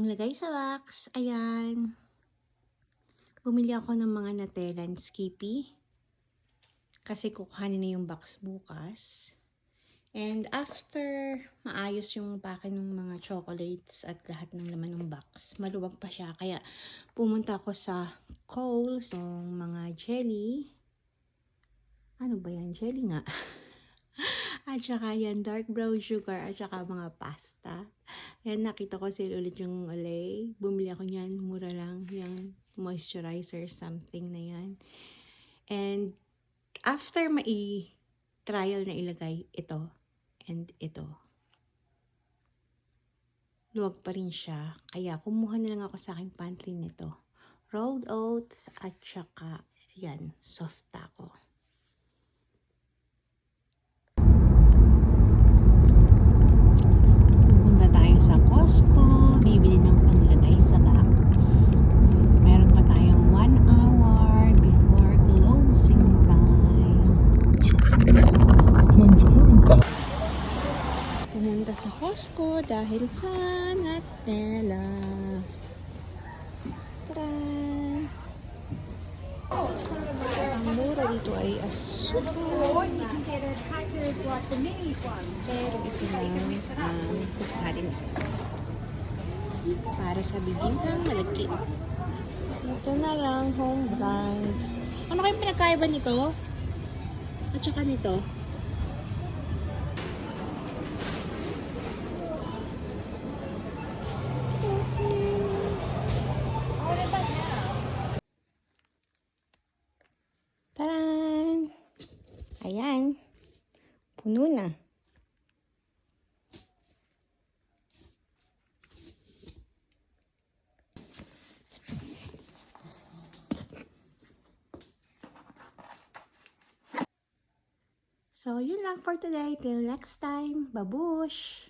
Lagay sa box. Ayan. Bumili ako ng mga Natellan Skippy. Kasi kukuhanin na yung box bukas. And after maayos yung pake ng mga chocolates at lahat ng laman ng box, maluwag pa siya. Kaya pumunta ako sa Kohl's ng mga jelly. Ano ba yan? Jelly nga. At saka yan, dark brown sugar at saka mga pasta. Yan, nakita ko sila ulit yung Olay. Bumili ako niyan, mura lang. Yung moisturizer something na yan. And after trial na ilagay ito and ito, luwag pa rin siya. Kaya kumuha na lang ako sa aking pantry nito. Rolled oats at saka yan, soft taco. Pupunta tayo sa Costco. Bibili ng panglagay sa box. Meron pa tayong 1 hour before closing time. Pumunta sa Costco dahil sa Nutella. Tara! Ang mura dito ay asukal. Pero ito lang ang kukuhanin para sa bibingkang malagkit. Ito na lang, home brand. Ano kayong pinagkaiba nito? At saka nito? Taran! Ayan. Puno na. So, yun lang for today. Till next time. Babush!